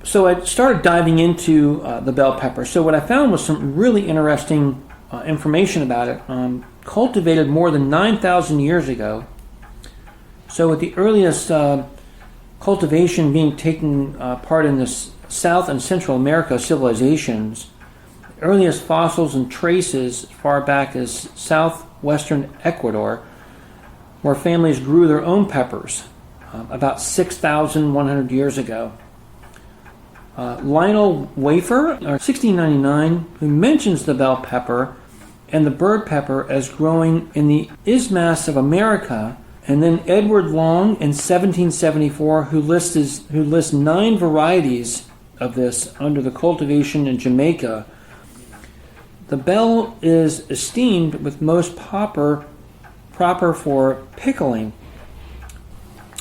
So I started diving into the bell pepper. So what I found was some really interesting information about it. Cultivated more than 9,000 years ago. So with the earliest cultivation being taken part in the South and Central America civilizations, the earliest fossils and traces as far back as southwestern Ecuador, where families grew their own peppers about 6,100 years ago. Lionel Wafer, 1699, who mentions the bell pepper and the bird pepper as growing in the Isthmus of America, and then Edward Long in 1774, who lists 9 varieties of this under the cultivation in Jamaica. The bell is esteemed with most proper for pickling.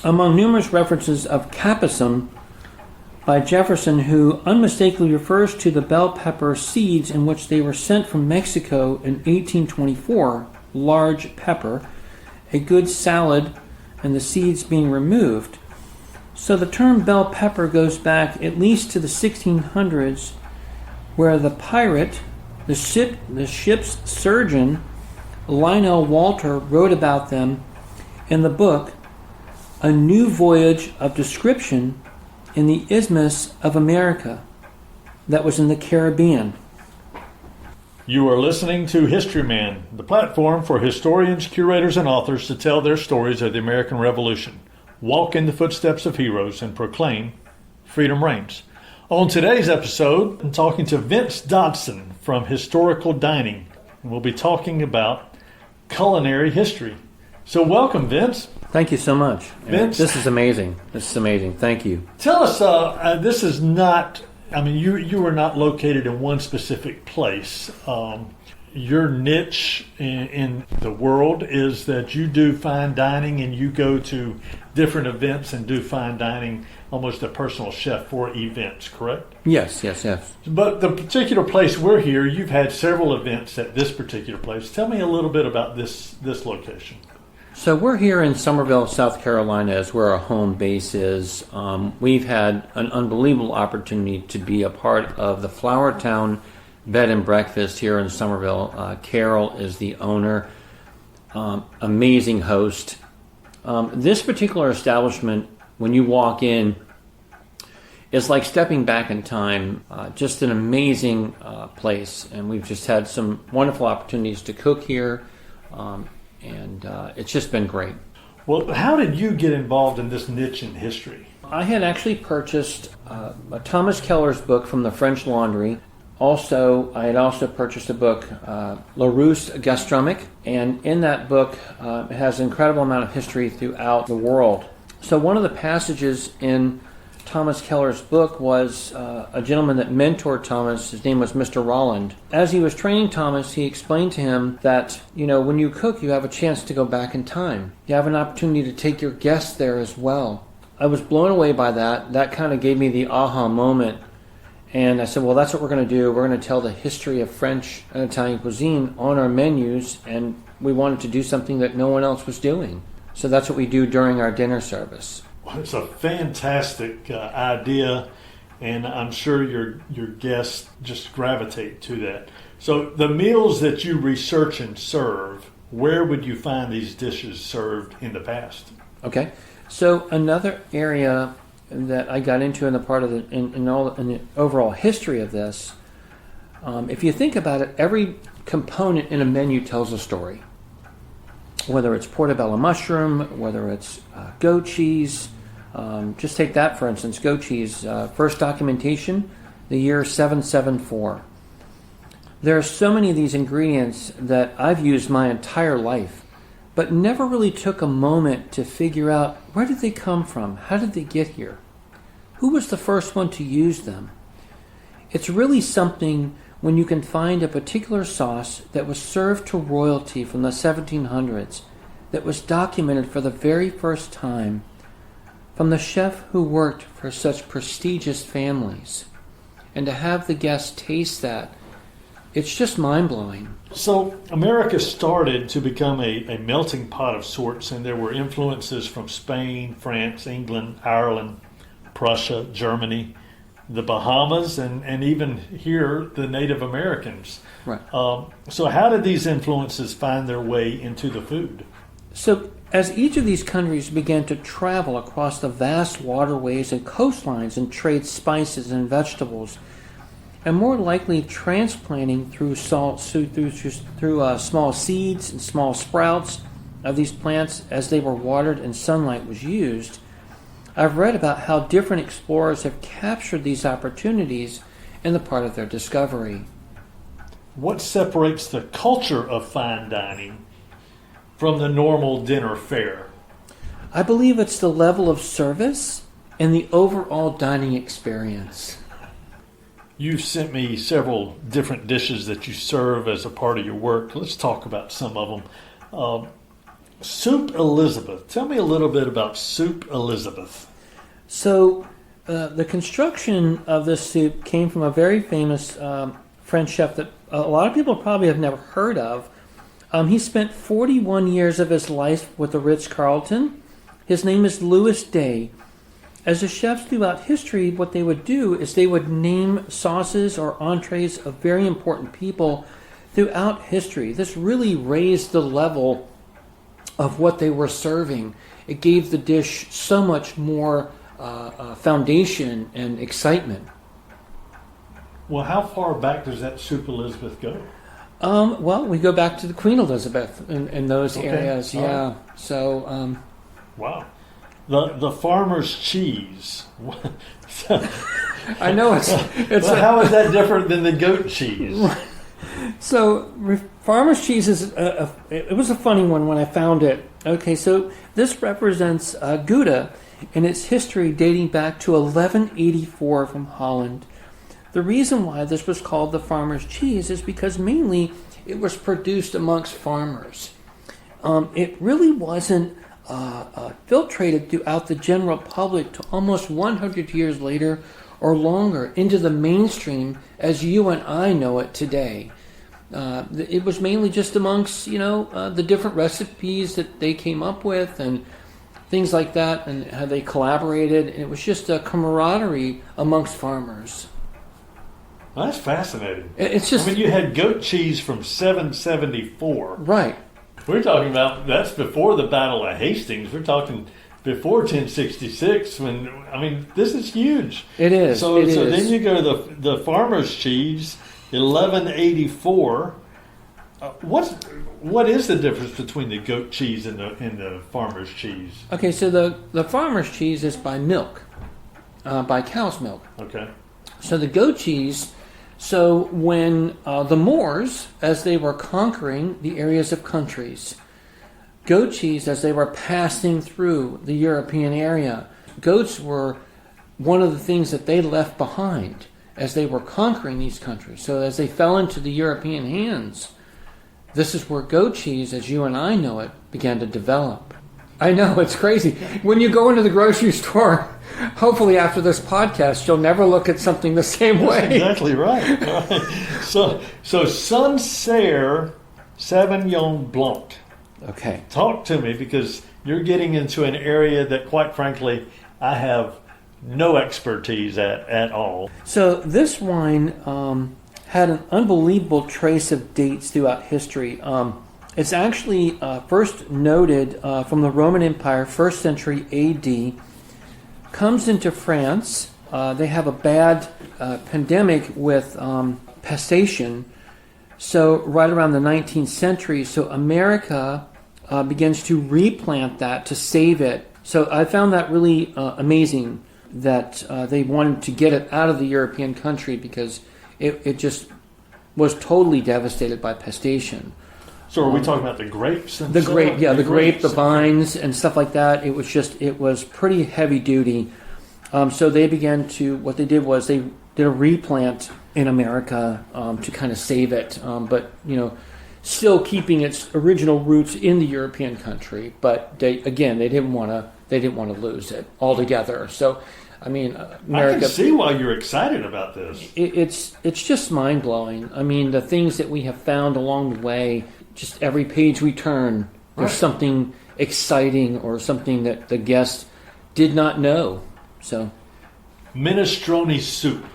Among numerous references of capsicum by Jefferson, who unmistakably refers to the bell pepper seeds in which they were sent from Mexico in 1824, large pepper, a good salad, and the seeds being removed. So the term bell pepper goes back at least to the 1600s, where the pirate, the ship's surgeon, Lionel Walter, wrote about them in the book A New Voyage of Description in the Isthmus of America, that was in the Caribbean. You are listening to Historyman, the platform for historians, curators, and authors to tell their stories of the American Revolution, walk in the footsteps of heroes, and proclaim freedom reigns. On today's episode, I'm talking to Vince Dodson from Historical Dining. We'll be talking about culinary history. So welcome, Vince. Thank you so much. Vince, this is amazing. Thank you. Tell us, this is not, you are not located in one specific place. Your niche in the world is that you do fine dining and you go to different events and do fine dining, almost a personal chef for events, correct? Yes. But the particular place we're here, you've had several events at this particular place. Tell me a little bit about this location. So we're here in Summerville, South Carolina, is where our home base is. We've had an unbelievable opportunity to be a part of the Flower Town Bed and Breakfast here in Summerville. Carol is the owner, amazing host. This particular establishment, when you walk in, is like stepping back in time. Just an amazing place, and we've just had some wonderful opportunities to cook here. And it's just been great. Well, how did you get involved in this niche in history? I had actually purchased Thomas Keller's book from the French Laundry. I had also purchased a book, Larousse Gastronomique, and in that book it has an incredible amount of history throughout the world. So one of the passages in Thomas Keller's book was a gentleman that mentored Thomas. His name was Mr. Rolland. As he was training Thomas, he explained to him that, when you cook, you have a chance to go back in time. You have an opportunity to take your guests there as well. I was blown away by that. That kind of gave me the aha moment. And I said, well, that's what we're going to do. We're going to tell the history of French and Italian cuisine on our menus, and we wanted to do something that no one else was doing. So that's what we do during our dinner service. It's a fantastic idea, and I'm sure your guests just gravitate to that. So the meals that you research and serve, where would you find these dishes served in the past? Okay, so another area that I got into in the part of in the overall history of this, if you think about it, every component in a menu tells a story. Whether it's portobello mushroom, whether it's goat cheese. Just take that, for instance, goat cheese. First documentation, the year 774. There are so many of these ingredients that I've used my entire life, but never really took a moment to figure out, where did they come from? How did they get here? Who was the first one to use them? It's really something when you can find a particular sauce that was served to royalty from the 1700s, that was documented for the very first time from the chef who worked for such prestigious families. And to have the guests taste that, it's just mind-blowing. So America started to become a melting pot of sorts, and there were influences from Spain, France, England, Ireland, Prussia, Germany, the Bahamas, and even here, the Native Americans. Right. So how did these influences find their way into the food? So as each of these countries began to travel across the vast waterways and coastlines and trade spices and vegetables, and more likely transplanting through small seeds and small sprouts of these plants as they were watered and sunlight was used, I've read about how different explorers have captured these opportunities in the part of their discovery. What separates the culture of fine dining from the normal dinner fare? I believe it's the level of service and the overall dining experience. You've sent me several different dishes that you serve as a part of your work. Let's talk about some of them. Soup Elizabeth. Tell me a little bit about Soup Elizabeth. So, the construction of this soup came from a very famous French chef that a lot of people probably have never heard of. He spent 41 years of his life with the Ritz-Carlton. His name is Louis Day. As the chefs throughout history, what they would do is they would name sauces or entrees of very important people throughout history. This really raised the level of what they were serving. It gave the dish so much more foundation and excitement. Well, how far back does that Soup Elizabeth go? Well, we go back to the Queen Elizabeth in those areas. All Yeah. right. So. Wow. The farmer's cheese. I know it's. Well, how is that different than the goat cheese? So farmer's cheese is it was a funny one when I found it. Okay, so this represents Gouda and its history dating back to 1184 from Holland. The reason why this was called the farmer's cheese is because mainly it was produced amongst farmers. It really wasn't filtrated throughout the general public to almost 100 years later or longer into the mainstream as you and I know it today. It was mainly just amongst, the different recipes that they came up with and things like that, and how they collaborated. And it was just a camaraderie amongst farmers. That's fascinating. It's just, you had goat cheese from 774. Right. We're talking about, that's before the Battle of Hastings. We're talking before 1066. This is huge. It is. So then you go to the farmer's cheese, 1184. What is the difference between the goat cheese and the farmer's cheese? Okay, so the farmer's cheese is by milk, by cow's milk. Okay. So the goat cheese, so when the Moors, as they were conquering the areas of countries, goat cheese, as they were passing through the European area, goats were one of the things that they left behind as they were conquering these countries. So as they fell into the European hands, this is where goat cheese, as you and I know it, began to develop. I know, it's crazy. When you go into the grocery store, hopefully after this podcast, you'll never look at something the same way. That's exactly right. So Sancerre Sauvignon Blanc. Okay. Talk to me, because you're getting into an area that, quite frankly, I have no expertise at all. So this wine had an unbelievable trace of dates throughout history. It's actually first noted from the Roman Empire, 1st century A.D., comes into France. They have a bad pandemic with pestation. So right around the 19th century, so America begins to replant that to save it. So I found that really amazing that they wanted to get it out of the European country because it just was totally devastated by pestation. So are we talking about the grapes? The grape, yeah, the grape, the vines, and stuff like that. It was pretty heavy duty. So they began to, what they did was they did a replant in America to kind of save it, but still keeping its original roots in the European country. But they didn't want to lose it altogether. So, America. I can see why you're excited about this. It's just mind blowing. The things that we have found along the way. Just every page we turn, there's something exciting or something that the guest did not know. So, Minestrone soup.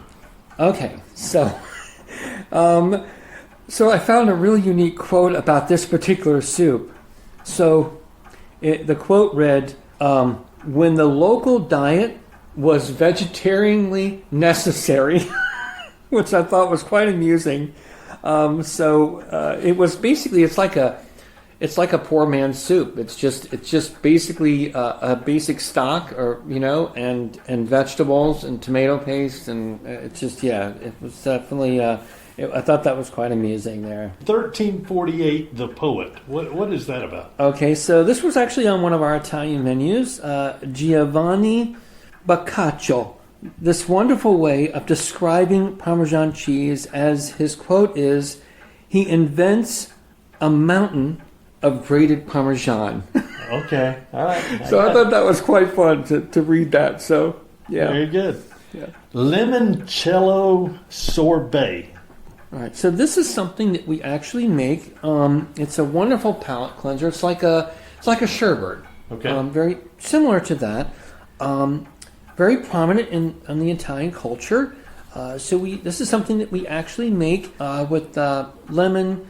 Okay, so I found a really unique quote about this particular soup. So the quote read, when the local diet was vegetarianly necessary, which I thought was quite amusing. It was basically, it's like a poor man's soup. It's just basically a basic stock, or and vegetables and tomato paste, and it's just it was definitely. I thought that was quite amusing there. 1348, the poet. What is that about? Okay, so this was actually on one of our Italian menus, Giovanni Boccaccio. This wonderful way of describing Parmesan cheese, as his quote is, he invents a mountain of grated Parmesan. Okay, all right. So I thought that was quite fun to read that. So, yeah. Very good. Yeah. Limoncello sorbet. All right, so this is something that we actually make. It's a wonderful palate cleanser. It's like a sherbet. Okay. Very similar to that. Very prominent in the Italian culture. This is something that we actually make with lemon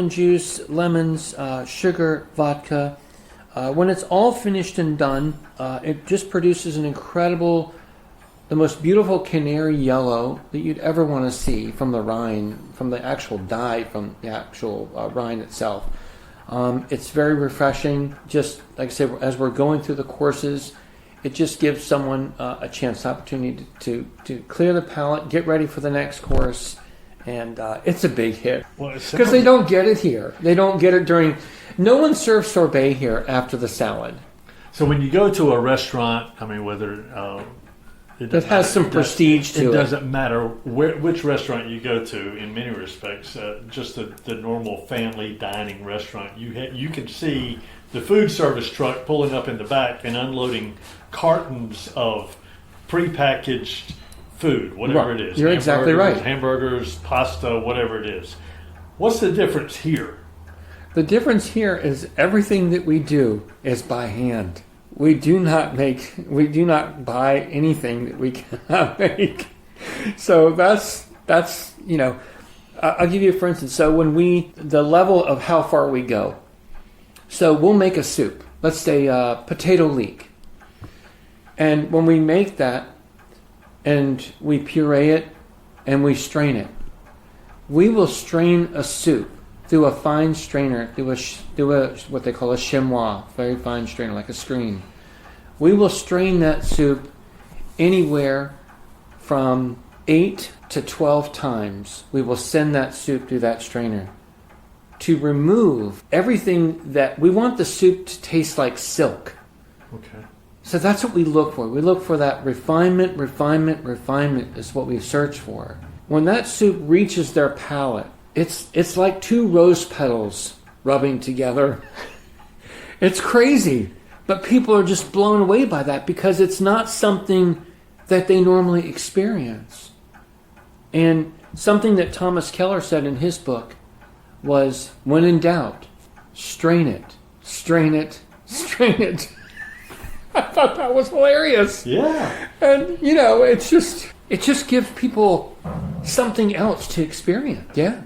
juice, lemons, sugar, vodka. When it's all finished and done, it just produces an incredible, the most beautiful canary yellow that you'd ever want to see from the rind, from the actual dye, from the actual rind itself. It's very refreshing. Just like I said, as we're going through the courses, it just gives someone a chance, opportunity to clear the palate, get ready for the next course, and it's a big hit. Because they don't get it here. They don't get it during... No one serves sorbet here after the salad. So when you go to a restaurant, I mean, whether... It has some prestige to it. It doesn't matter which restaurant you go to in many respects. Just the normal family dining restaurant, you can see the food service truck pulling up in the back and unloading cartons of prepackaged food, whatever it is. You're exactly right. Hamburgers, pasta, whatever it is. What's the difference here? The difference here is everything that we do is by hand. We do not buy anything that we cannot make. So that's I'll give you for instance. So the level of how far we go. So we'll make a soup. Let's say potato leek. And when we make that and we puree it and we strain it, we will strain a soup through a fine strainer, through a what they call a chamois, very fine strainer, like a screen. We will strain that soup anywhere from 8 to 12 times. We will send that soup through that strainer to remove everything that we want the soup to taste like silk. Okay. So that's what we look for. We look for that refinement is what we search for. When that soup reaches their palate, it's like two rose petals rubbing together. It's crazy, but people are just blown away by that because it's not something that they normally experience. And something that Thomas Keller said in his book was, when in doubt, strain it, strain it, strain it. I thought that was hilarious. Yeah. And, it just gives people something else to experience. Yeah.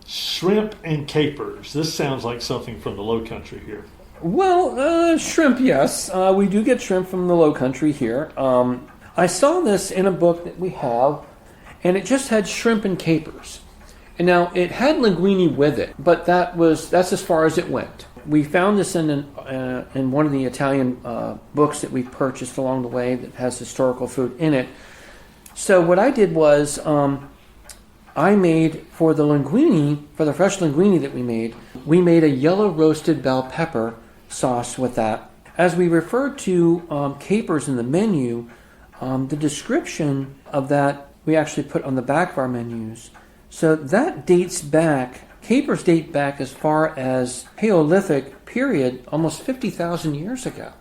Shrimp and capers. This sounds like something from the Low Country here. Well, shrimp, yes. We do get shrimp from the Low Country here. I saw this in a book that we have, and it just had shrimp and capers. And now, it had linguine with it, but that's as far as it went. We found this in one of the Italian books that we purchased along the way that has historical food in it. So what I did was I made for the linguine, for the fresh linguine that we made a yellow roasted bell pepper sauce with that. As we referred to capers in the menu, the description of that we actually put on the back of our menus. So that capers date back as far as Paleolithic period, almost 50,000 years ago.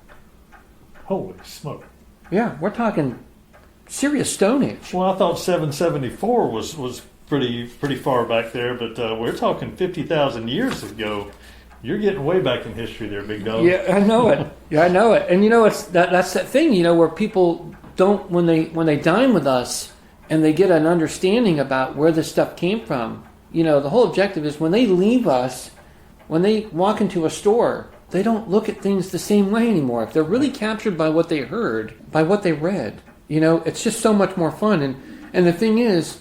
Holy smoke. Yeah, we're talking serious Stone Age. Well, I thought 774 was pretty far back there, but we're talking 50,000 years ago. You're getting way back in history there, big dog. Yeah, I know it. Yeah, I know it. And it's that's that thing, where people don't when they dine with us and they get an understanding about where this stuff came from. The whole objective is when they leave us, when they walk into a store, they don't look at things the same way anymore. If they're really captured by what they heard, by what they read, it's just so much more fun. And the thing is,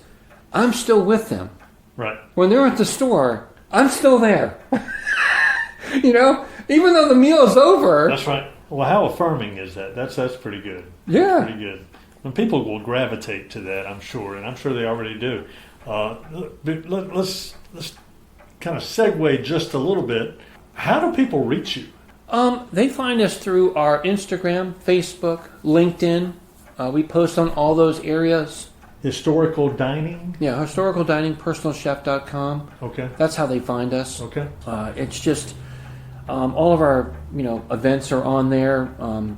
I'm still with them. Right. When they're at the store, I'm still there. Even though the meal is over. That's right. Well, how affirming is that? That's pretty good. Yeah. That's pretty good. And people will gravitate to that, I'm sure, and I'm sure they already do. Let's kind of segue just a little bit. How do people reach you? They find us through our Instagram, Facebook, LinkedIn. We post on all those areas. Historical dining? Yeah, historical dining, personalchef.com. Okay. That's how they find us. Okay. It's just all of our events are on there.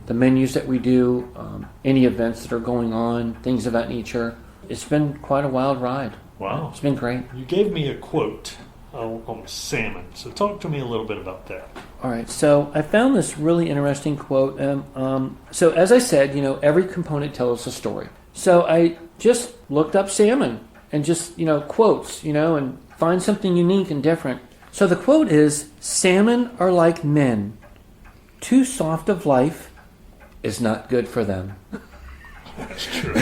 The menus that we do, any events that are going on, things of that nature. It's been quite a wild ride. Wow. It's been great. You gave me a quote on salmon, so talk to me a little bit about that. All right, so I found this really interesting quote. So as I said, every component tells a story. So I just looked up salmon and just, quotes, and find something unique and different. So the quote is, "Salmon are like men. Too soft of life is not good for them." That's true.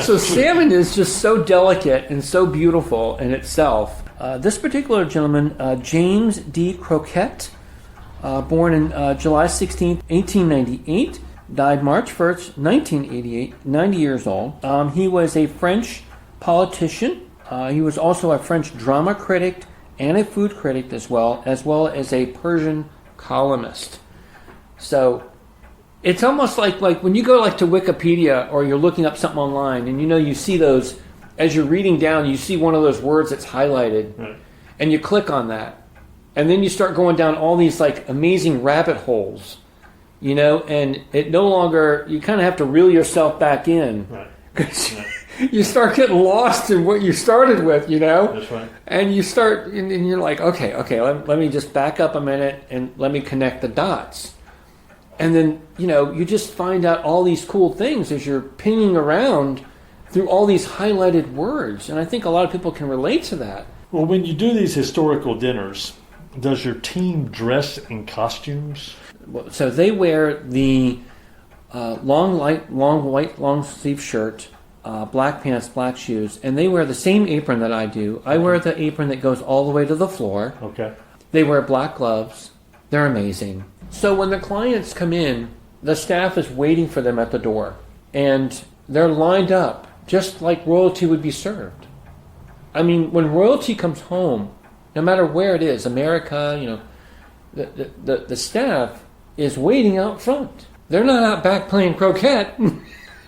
So salmon is just so delicate and so beautiful in itself. This particular gentleman, James D. Croquette, born in July 16th, 1898, died March 1st, 1988, 90 years old. He was a French politician. He was also a French drama critic and a food critic as well as a Persian columnist. So it's almost like when you go to Wikipedia or you're looking up something online and you see those, as you're reading down, you see one of those words that's highlighted, right, and you click on that. And then you start going down all these amazing rabbit holes, and it no longer, you kind of have to reel yourself back in. right, Because right. you start getting lost in what you started with, That's right. And you start, and you're like, okay, let me just back up a minute and let me connect the dots. And then, you just find out all these cool things as you're pinging around through all these highlighted words. And I think a lot of people can relate to that. Well, when you do these historical dinners, does your team dress in costumes? So they wear the long white long sleeve shirt, black pants, black shoes, and they wear the same apron that I do. I wear the apron that goes all the way to the floor. Okay. They wear black gloves. They're amazing. So when the clients come in, the staff is waiting for them at the door, and they're lined up just like royalty would be served. I mean, when royalty comes home, no matter where it is, America, the staff is waiting out front. They're not out back playing croquet,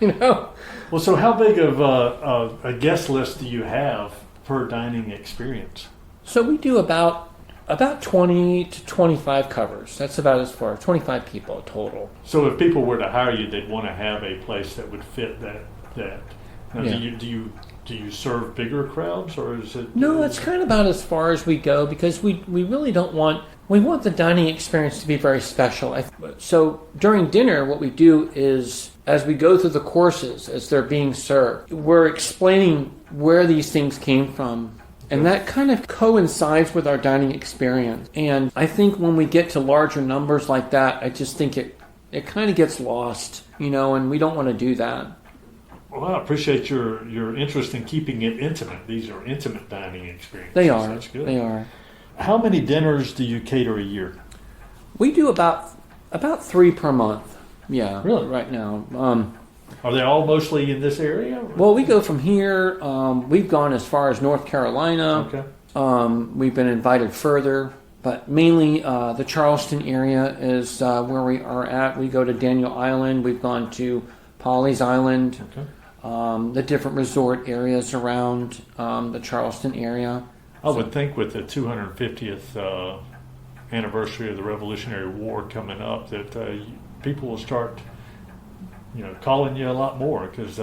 Well, so how big of a guest list do you have per dining experience? So we do about 20 to 25 covers. That's about as far, 25 people total. So if people were to hire you, they'd want to have a place that would fit that. Now, Yeah. do you serve bigger crowds, or is it? No, it's kind of about as far as we go because we really don't want. We want the dining experience to be very special. So during dinner, what we do is, as we go through the courses, as they're being served, we're explaining where these things came from. And that kind of coincides with our dining experience. And I think when we get to larger numbers like that, I just think it kind of gets lost, and we don't want to do that. Well, I appreciate your interest in keeping it intimate. These are intimate dining experiences. They are. That's good. They are. How many dinners do you cater a year? We do about 3 per month. Yeah. Really? Right now. Are they all mostly in this area? Well, we go from here. We've gone as far as North Carolina. Okay. We've been invited further, but mainly the Charleston area is where we are at. We go to Daniel Island. We've gone to Pawleys Island. Okay. The different resort areas around the Charleston area. I would think with the 250th anniversary of the Revolutionary War coming up that people will start calling you a lot more because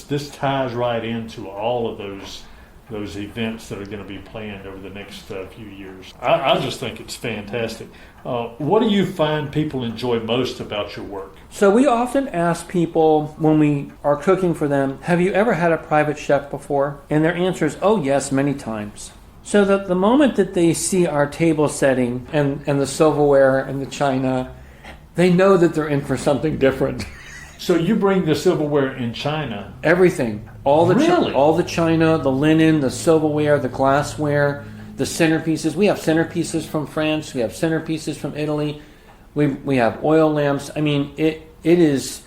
this ties right into all of those those events that are going to be planned over the next few years. I just think it's fantastic. What do you find people enjoy most about your work? So we often ask people when we are cooking for them, have you ever had a private chef before? And their answer is, oh yes, many times. So the moment that they see our table setting and the silverware and the china, they know that they're in for something different. So you bring the silverware in China? Everything. All the Really? all the china, the linen, the silverware, the glassware, the centerpieces. We have centerpieces from France. We have centerpieces from Italy. We have oil lamps. I mean, it is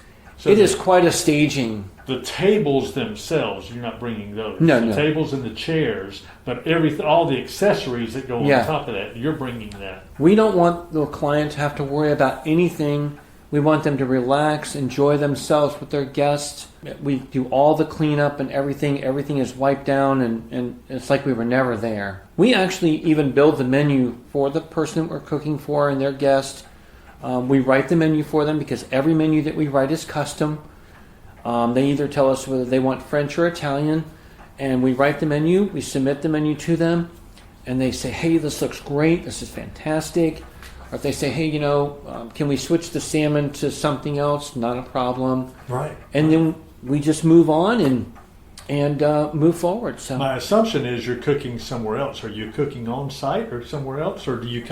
quite a staging. The tables themselves, you're not bringing those. No, the tables and the chairs, but all the accessories that go on Yeah. top of that, you're bringing that. We don't want the client to have to worry about anything. We want them to relax, enjoy themselves with their guests. We do all the cleanup and everything. Everything is wiped down, and it's like we were never there. We actually even build the menu for the person that we're cooking for and their guest. We write the menu for them because every menu that we write is custom. They either tell us whether they want French or Italian, and we write the menu, we submit the menu to them, and they say, hey, this looks great, this is fantastic. Or if they say, hey, can we switch the salmon to something else? Not a problem. Right. And then we just move on and move forward. So My assumption is you're cooking somewhere else. Are you cooking on site or somewhere else, or do you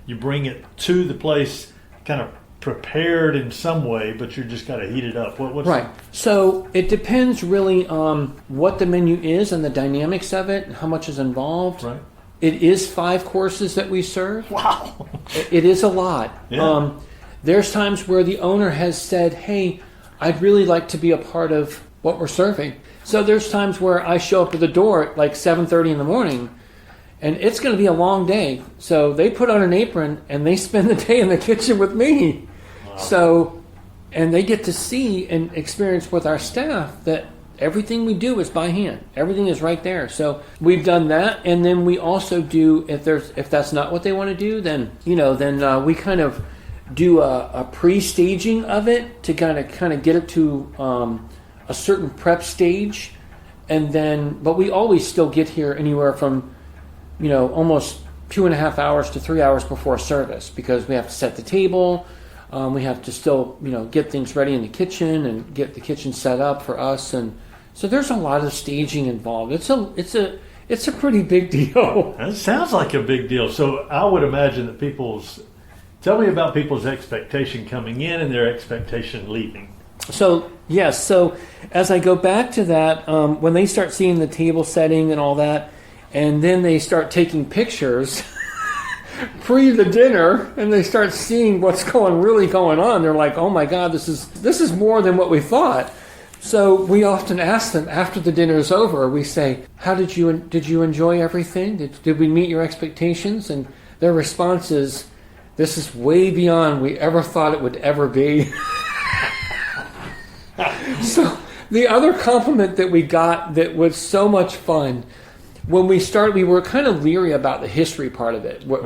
you bring it to the place kind of prepared in some way, but you just got to heat it up? What's right. So it depends really on what the menu is and the dynamics of it, and how much is involved. Right. It is 5 courses that we serve. Wow. It is a lot. Yeah. There's times where the owner has said, hey, I'd really like to be a part of what we're serving. So there's times where I show up at the door at like 7:30 in the morning, and it's going to be a long day. So they put on an apron and they spend the day in the kitchen with me. Wow. So, and they get to see and experience with our staff that everything we do is by hand. Everything is right there. So we've done that, and then we also do, if that's not what they want to do, then we kind of do a pre-staging of it to kind of get it to a certain prep stage, and then but we always still get here anywhere from almost 2.5 hours to 3 hours before service, because we have to set the table. We have to still, get things ready in the kitchen and get the kitchen set up for us, and so there's a lot of staging involved. It's a pretty big deal. That sounds like a big deal. So I would imagine that tell me about people's expectation coming in and their expectation leaving. So yes, so as I go back to that, when they start seeing the table setting and all that, and then they start taking pictures. Pre the dinner, and they start seeing what's really going on. They're like, "Oh my God, this is more than what we thought." So we often ask them after the dinner is over. We say, "How did you enjoy everything? Did we meet your expectations?" And their response is, "This is way beyond we ever thought it would ever be." So the other compliment that we got that was so much fun. When we started, we were kind of leery about the history part of it. Right.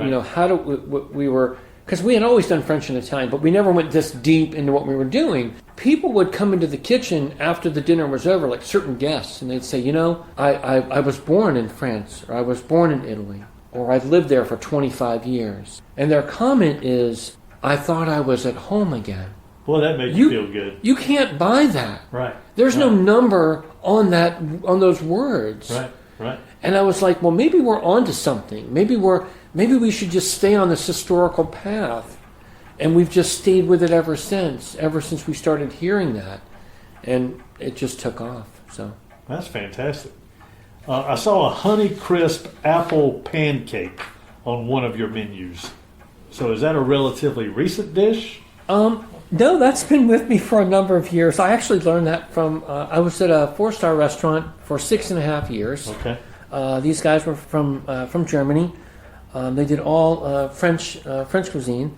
We were, because we had always done French and Italian, but we never went this deep into what we were doing. People would come into the kitchen after the dinner was over, like certain guests, and they'd say, I was born in France, or I was born in Italy, or I've lived there for 25 years. And their comment is, I thought I was at home again. Well, that makes you feel good. You can't buy that. Right. There's no number on those words. Right. Right. And I was like, well, maybe we're onto something. Maybe we should just stay on this historical path. And we've just stayed with it ever since we started hearing that. And it just took off. So that's fantastic. I saw a Honeycrisp apple pancake on one of your menus. So is that a relatively recent dish? No, that's been with me for a number of years. I actually learned that from, I was at a 4-star restaurant for 6.5 years. Okay. These guys were from Germany. They did all French cuisine.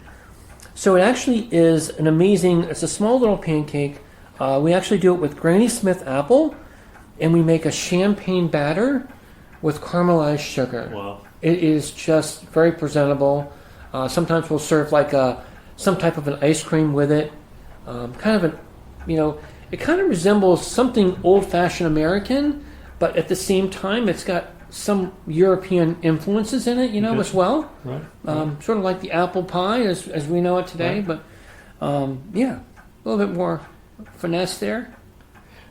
So it actually is it's a small little pancake. We actually do it with Granny Smith apple, and we make a champagne batter with caramelized sugar. Wow. It is just very presentable. Sometimes we'll serve like some type of an ice cream with it. It kind of resembles something old-fashioned American, but at the same time, it's got some European influences in it, as well. Right. Sort of like the apple pie as we know it today, Right. but a little bit more finesse there.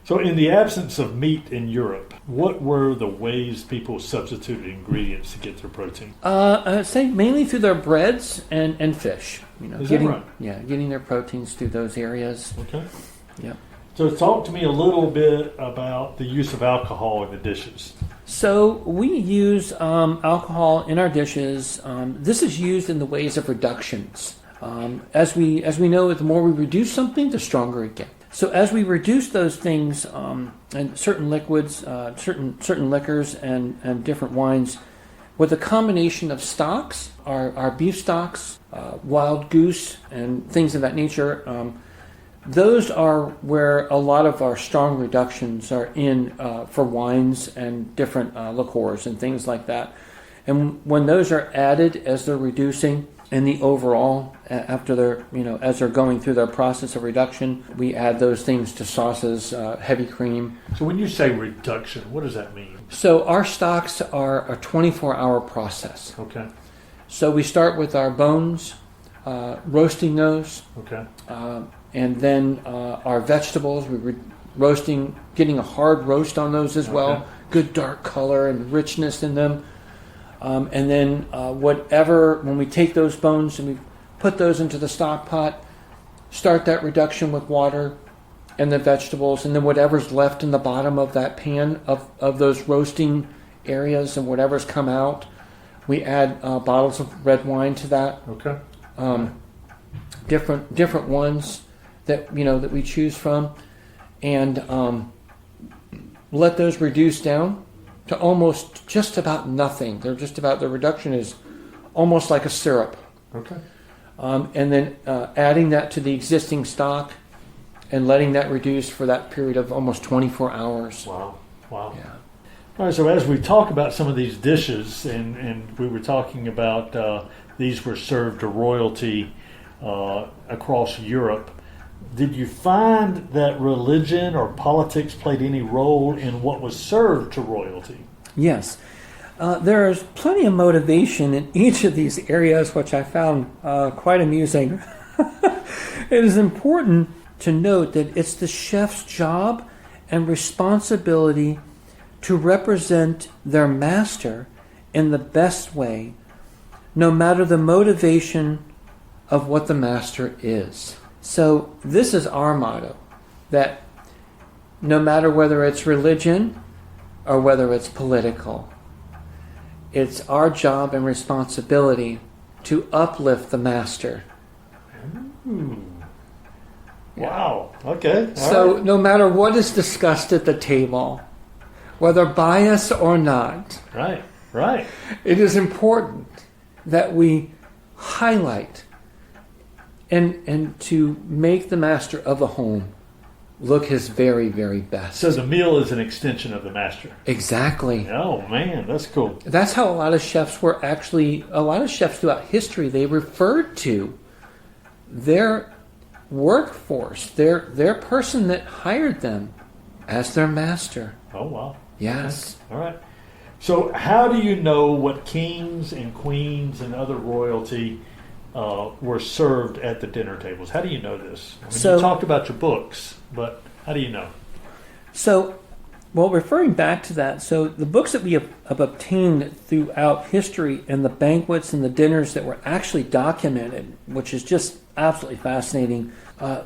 So in the absence of meat in Europe, what were the ways people substituted ingredients to get their protein? I'd say mainly through their breads and fish. Is that right? Yeah, getting their proteins through those areas. Okay. Yeah. So talk to me a little bit about the use of alcohol in the dishes. So we use alcohol in our dishes. This is used in the ways of reductions. As we know, the more we reduce something, the stronger it gets. So as we reduce those things, and certain liquids, certain liquors, and different wines, with a combination of stocks, our beef stocks, wild goose, and things of that nature, those are where a lot of our strong reductions are in for wines and different liqueurs and things like that. And when those are added as they're reducing, in the overall, after they're, as they're going through their process of reduction, we add those things to sauces, heavy cream. So when you say reduction, what does that mean? So our stocks are a 24-hour process. Okay. So we start with our bones, roasting those, Okay. and then our vegetables, roasting, getting a hard roast on those as well. Okay. Good dark color and richness in them. And then when we take those bones and we put those into the stock pot, start that reduction with water and the vegetables, and then whatever's left in the bottom of that pan of those roasting areas and whatever's come out, we add bottles of red wine to that. Okay. Different ones that that we choose from, and let those reduce down to almost just about nothing. The reduction is almost like a syrup. Okay. And then adding that to the existing stock and letting that reduce for that period of almost 24 hours. Wow. Yeah. All right, so as we talk about some of these dishes, and we were talking about these were served to royalty across Europe, did you find that religion or politics played any role in what was served to royalty? Yes. There is plenty of motivation in each of these areas, which I found quite amusing. It is important to note that it's the chef's job and responsibility to represent their master in the best way, no matter the motivation of what the master is. So this is our motto, that no matter whether it's religion or whether it's political, it's our job and responsibility to uplift the master. Wow. Okay. So All right. no matter what is discussed at the table, whether bias or not, Right. it is important that we highlight and to make the master of the home look his very, very best. So the meal is an extension of the master. Exactly. Oh man, that's cool. That's how a lot of chefs throughout history, they referred to their workforce, their person that hired them as their master. Oh wow. Yes. Okay. All right. So how do you know what kings and queens and other royalty were served at the dinner tables? How do you know this? I mean, you talked about your books, but how do you know? So, well, referring back to that, so the books that we have obtained throughout history and the banquets and the dinners that were actually documented, which is just absolutely fascinating,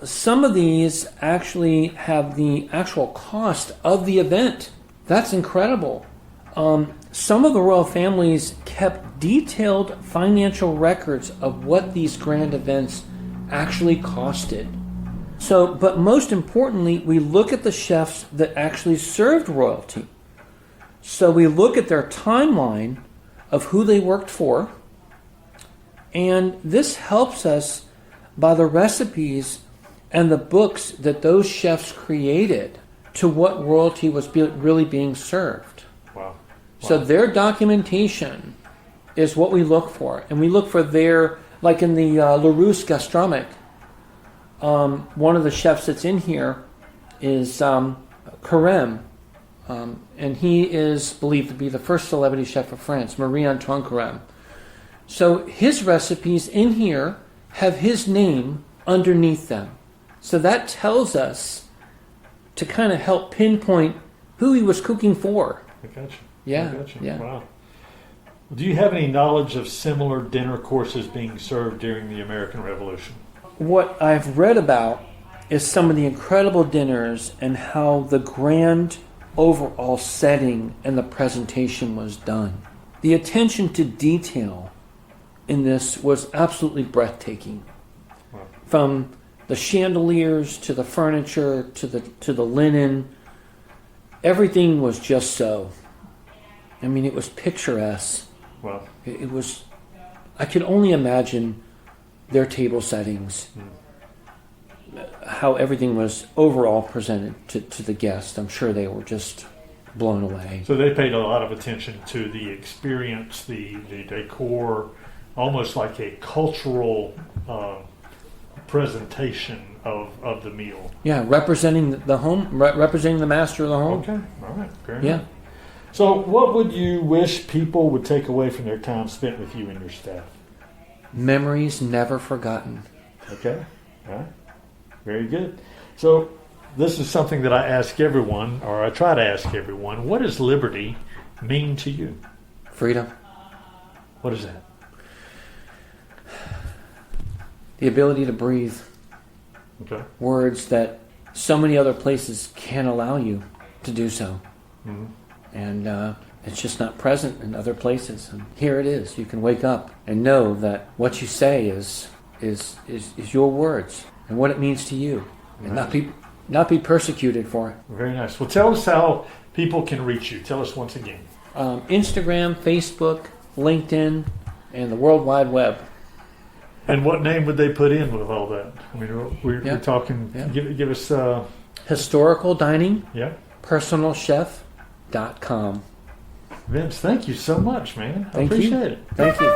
some of these actually have the actual cost of the event. That's incredible. Some of the royal families kept detailed financial records of what these grand events actually costed. So, but most importantly, we look at the chefs that actually served royalty. So we look at their timeline of who they worked for, and this helps us by the recipes and the books that those chefs created to what royalty was really being served. Wow. So their documentation is what we look for. And we look for their, like in the Larousse Gastronomique, one of the chefs that's in here is Carême, And he is believed to be the first celebrity chef of France, Marie-Antoine Carême. So his recipes in here have his name underneath them. So that tells us to kind of help pinpoint who he was cooking for. I got you. Yeah, I got you. yeah. Wow. Do you have any knowledge of similar dinner courses being served during the American Revolution? What I've read about is some of the incredible dinners and how the grand overall setting and the presentation was done. The attention to detail in this was absolutely breathtaking. Wow. From the chandeliers to the furniture to the linen, everything was just so. I mean, it was picturesque. Wow. It was. I could only imagine their table settings, how everything was overall presented to the guest. I'm sure they were just blown away. So they paid a lot of attention to the experience, the decor, almost like a cultural presentation of the meal. Yeah, representing the home, representing the master of the home. Okay, all right, fair Yeah. enough. So what would you wish people would take away from their time spent with you and your staff? Memories never forgotten. Okay, all right, very good. So this is something that I ask everyone, or I try to ask everyone, what does liberty mean to you? Freedom. What is that? The ability to breathe. Okay. Words that so many other places can't allow you to do so. Mm-hmm. And it's just not present in other places. And here it is. You can wake up and know that what you say is your words and what it means to you, and not be persecuted for it. Very nice. Well, tell us how people can reach you. Tell us once again. Instagram, Facebook, LinkedIn, and the World Wide Web. And what name would they put in with all that? I mean, we're talking. Yeah. Give us. Historical Dining, Yeah. personalchef.com. Vince, thank you so much, man. I Thank you. appreciate it. Thank you.